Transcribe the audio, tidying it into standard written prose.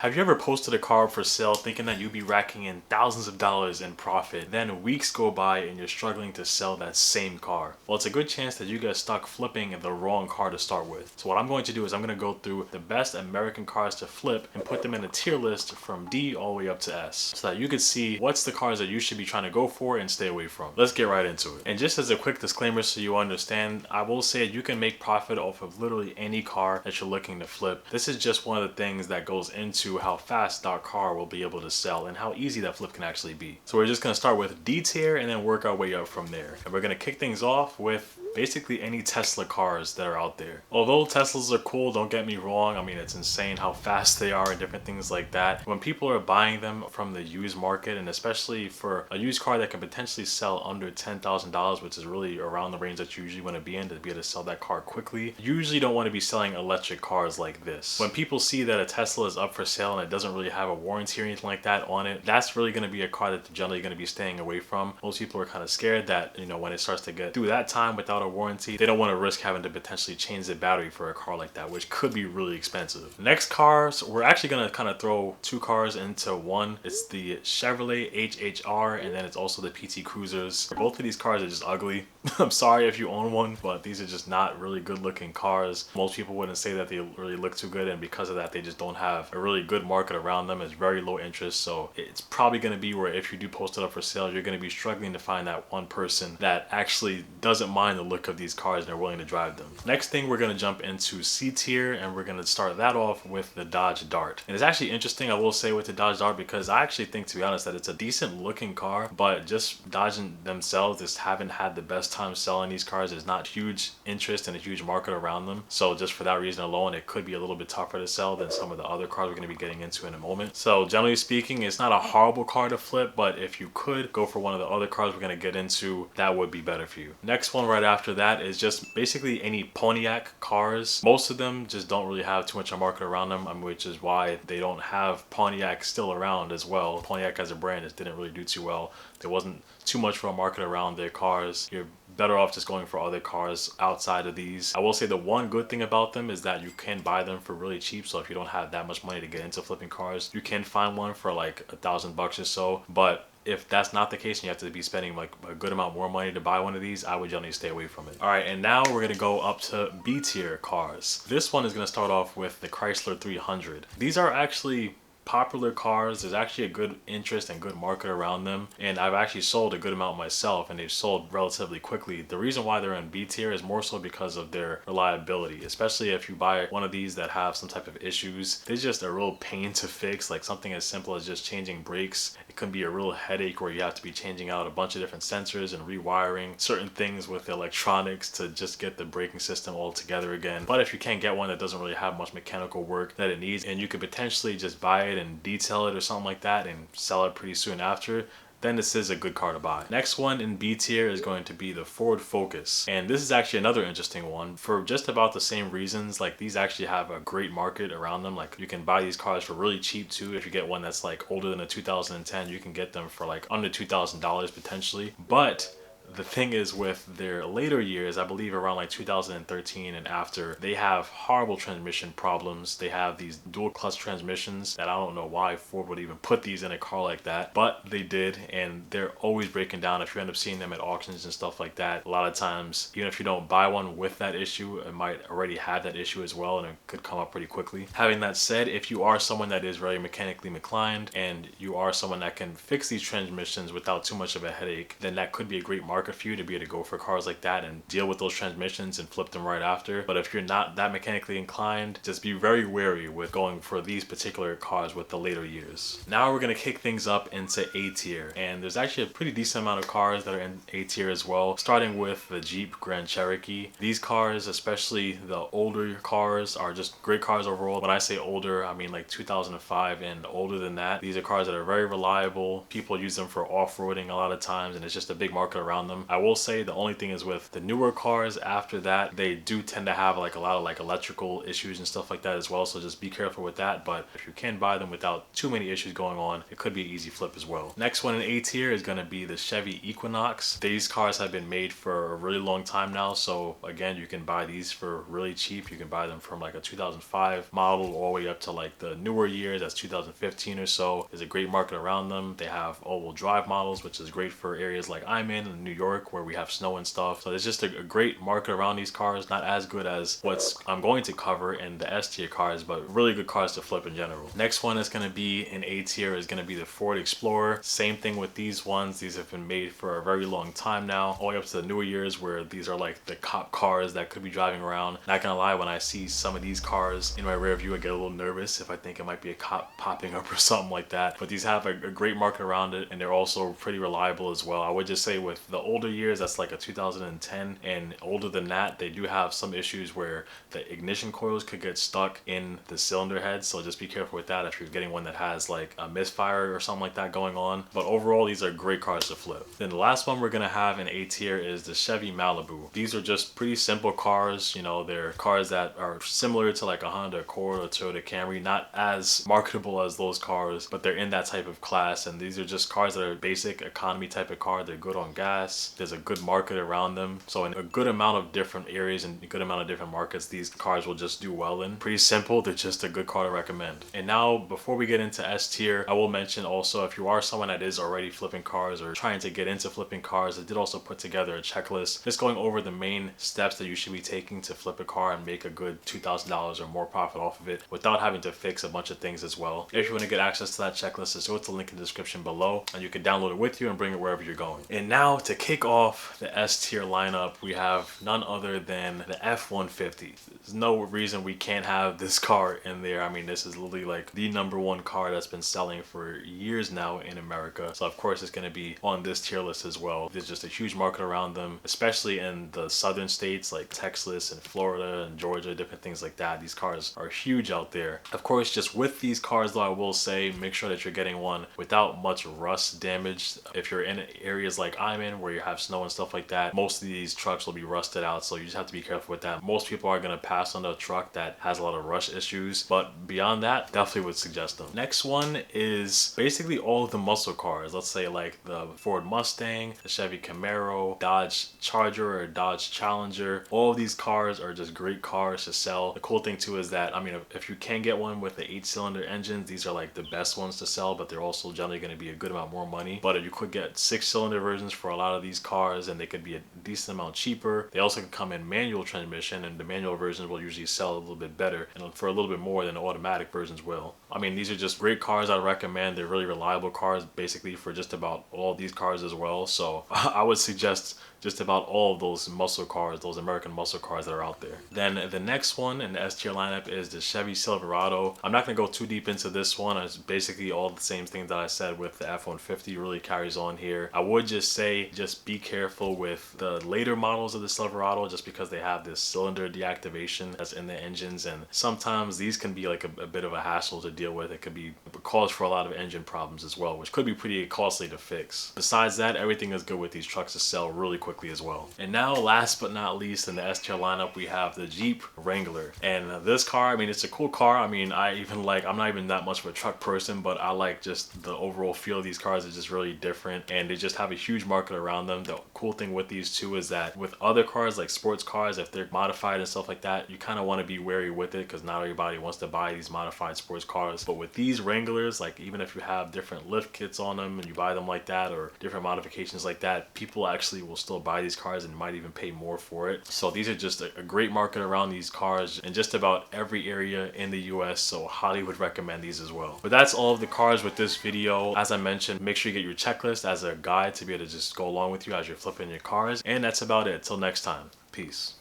Have you ever posted a car up for sale thinking that you'd be racking in thousands of dollars in profit, then weeks go by and you're struggling to sell that same car? Well, it's a good chance that you get stuck flipping the wrong car to start with. So what I'm going to do is I'm going to go through the best American cars to flip and put them in a tier list from D all the way up to S, so that you can see what's the cars that you should be trying to go for and stay away from. Let's get right into it. And just as a quick disclaimer so you understand, I will say you can make profit off of literally any car that you're looking to flip. This is just one of the things that goes into how fast that car will be able to sell and how easy that flip can actually be. So we're just going to start with D tier and then work our way up from there. And we're going to kick things off with basically any Tesla cars that are out there. Although Teslas are cool, don't get me wrong, I mean it's insane how fast they are and different things like that. When people are buying them from the used market, and especially for a used car that can potentially sell under $10,000, which is really around the range that you usually want to be in to be able to sell that car quickly, you usually don't want to be selling electric cars like this. When people see that a Tesla is up for sale and it doesn't really have a warranty or anything like that on it, that's really going to be a car that they're generally going to be staying away from. Most people are kind of scared that, you know, when it starts to get through that time without a warranty, they don't want to risk having to potentially change the battery for a car like that, which could be really expensive. Next cars, we're actually going to kind of throw two cars into one. It's the Chevrolet HHR and then it's also the PT Cruisers. Both of these cars are just ugly. I'm sorry if you own one, but these are just not really good looking cars. Most people wouldn't say that they really look too good, and because of that they just don't have a really good market around them. It's very low interest, so it's probably going to be where if you do post it up for sale, you're going to be struggling to find that one person that actually doesn't mind the look of these cars and they're willing to drive them. Next thing, we're going to jump into C tier and we're going to start that off with the Dodge Dart. And it's actually interesting, I will say, with the Dodge Dart, because I actually think, to be honest, that it's a decent looking car, but just Dodge themselves just haven't had the best time selling these cars. There's not huge interest and a huge market around them, so just for that reason alone it could be a little bit tougher to sell than some of the other cars we're going to be getting into in a moment. So generally speaking, it's not a horrible car to flip, but if you could go for one of the other cars we're going to get into, that would be better for you. Next one right after that is just basically any Pontiac cars. Most of them just don't really have too much of a market around them, which is why they don't have Pontiac still around as well. Pontiac as a brand just didn't really do too well. There wasn't too much of a market around their cars. You're better off just going for other cars outside of these. I will say the one good thing about them is that you can buy them for really cheap. So if you don't have that much money to get into flipping cars, you can find one for like $1,000 or so. But if that's not the case and you have to be spending like a good amount more money to buy one of these, I would generally stay away from it. All right, and now we're gonna go up to B tier cars. This one is gonna start off with the Chrysler 300. These are actually popular cars. There's actually a good interest and good market around them, and I've actually sold a good amount myself, and they've sold relatively quickly. The reason why they're in B tier is more so because of their reliability, especially if you buy one of these that have some type of issues. They're just a real pain to fix, like something as simple as just changing brakes. It can be a real headache where you have to be changing out a bunch of different sensors and rewiring certain things with the electronics to just get the braking system all together again. But if you can't get one that doesn't really have much mechanical work that it needs, and you could potentially just buy it and detail it or something like that and sell it pretty soon after, then this is a good car to buy. Next one in B tier is going to be the Ford Focus. And this is actually another interesting one for just about the same reasons. Like, these actually have a great market around them. Like, you can buy these cars for really cheap too. If you get one that's like older than a 2010, you can get them for like under $2,000 potentially. But the thing is, with their later years, I believe around like 2013 and after, they have horrible transmission problems. They have these dual clutch transmissions that I don't know why Ford would even put these in a car like that, but they did, and they're always breaking down. If you end up seeing them at auctions and stuff like that, a lot of times, even if you don't buy one with that issue, it might already have that issue as well, and it could come up pretty quickly. Having that said, if you are someone that is very mechanically inclined and you are someone that can fix these transmissions without too much of a headache, then that could be a great market for you to be able to go for cars like that and deal with those transmissions and flip them right after. But if you're not that mechanically inclined, just be very wary with going for these particular cars with the later years. Now we're going to kick things up into A tier, and there's actually a pretty decent amount of cars that are in A tier as well, starting with the Jeep Grand Cherokee. These cars, especially the older cars, are just great cars overall. When I say older, I mean like 2005 and older than that. These are cars that are very reliable. People use them for off-roading a lot of times, and it's just a big market around them. them. I will say the only thing is with the newer cars after that, they do tend to have like a lot of like electrical issues and stuff like that as well. So just be careful with that. But if you can buy them without too many issues going on, it could be an easy flip as well. Next one in A tier is going to be the Chevy Equinox. These cars have been made for a really long time now. So again, you can buy these for really cheap. You can buy them from like a 2005 model all the way up to like the newer years, that's 2015 or so. There's a great market around them. They have all-wheel drive models, which is great for areas like I'm in New York where we have snow and stuff. So there's just a great market around these cars. Not as good as what's I'm going to cover in the S tier cars, but really good cars to flip in general. Next one is going to be in A tier is going to be the Ford Explorer. Same thing with these ones. These have been made for a very long time now, all the way up to the newer years where these are like the cop cars that could be driving around. Not gonna lie, when I see some of these cars in my rear view, I get a little nervous if I think it might be a cop popping up or something like that. But these have a great market around it, and they're also pretty reliable as well. I would just say with the older years, that's like a 2010 and older than that, they do have some issues where the ignition coils could get stuck in the cylinder head. So just be careful with that if you're getting one that has like a misfire or something like that going on. But overall, these are great cars to flip. Then the last one we're gonna have in A tier is the Chevy Malibu. These are just pretty simple cars. You know, they're cars that are similar to like a Honda Accord or Toyota Camry, not as marketable as those cars, but they're in that type of class. And these are just cars that are basic economy type of car. They're good on gas. There's a good market around them. So in a good amount of different areas and a good amount of different markets, these cars will just do well in. Pretty simple. They're just a good car to recommend. And now before we get into S tier, I will mention also if you are someone that is already flipping cars or trying to get into flipping cars, I did also put together a checklist just going over the main steps that you should be taking to flip a car and make a good $2,000 or more profit off of it without having to fix a bunch of things as well. If you want to get access to that checklist, just go to the link in the description below and you can download it with you and bring it wherever you're going. And now to kick off the S tier lineup, we have none other than the F-150. There's no reason we can't have this car in there. I mean, this is literally like the #1 car that's been selling for years now in America. So of course it's going to be on this tier list as well. There's just a huge market around them, especially in the southern states like Texas and Florida and Georgia, different things like that. These cars are huge out there. Of course, just with these cars though, I will say make sure that you're getting one without much rust damage. If you're in areas like I'm in where you have snow and stuff like that, most of these trucks will be rusted out, so you just have to be careful with that. Most people are going to pass on a truck that has a lot of rust issues, but beyond that, definitely would suggest them. Next one is basically all of the muscle cars. Let's say like the Ford Mustang, the Chevy Camaro, Dodge Charger or Dodge Challenger. All of these cars are just great cars to sell. The cool thing too is that, I mean, if you can get one with the 8-cylinder engines, these are like the best ones to sell, but they're also generally going to be a good amount more money. But you could get 6-cylinder versions for a lot of these cars and they could be a decent amount cheaper. They also can come in manual transmission, and the manual versions will usually sell a little bit better and for a little bit more than the automatic versions will. I mean, these are just great cars I recommend. They're really reliable cars basically for just about all these cars as well. So I would suggest just about all of those muscle cars, those American muscle cars that are out there. Then the next one in the S tier lineup is the Chevy Silverado. I'm not going to go too deep into this one. It's basically all the same things that I said with the F-150 really carries on here. I would just say just be careful with the later models of the Silverado just because they have this cylinder deactivation that's in the engines, and sometimes these can be like a bit of a hassle to deal with. It could be cause for a lot of engine problems as well, which could be pretty costly to fix. Besides that, everything is good with these trucks to sell really quickly as well. And now last but not least in the S tier lineup, we have the Jeep Wrangler. And this car, I mean, it's a cool car. I mean, I'm not even that much of a truck person, but I like just the overall feel of these cars is just really different, and they just have a huge market around them. The cool thing with these too is that with other cars like sports cars, if they're modified and stuff like that, you kind of want to be wary with it because not everybody wants to buy these modified sports cars. But with these Wranglers, like even if you have different lift kits on them and you buy them like that or different modifications like that, people actually will still buy these cars and might even pay more for it. So these are just a great market around these cars in just about every area in the US, so highly would recommend these as well. But that's all of the cars with this video. As I mentioned, make sure you get your checklist as a guide to be able to just go along with you as you're flipping your cars, and that's about it. Till next time, peace.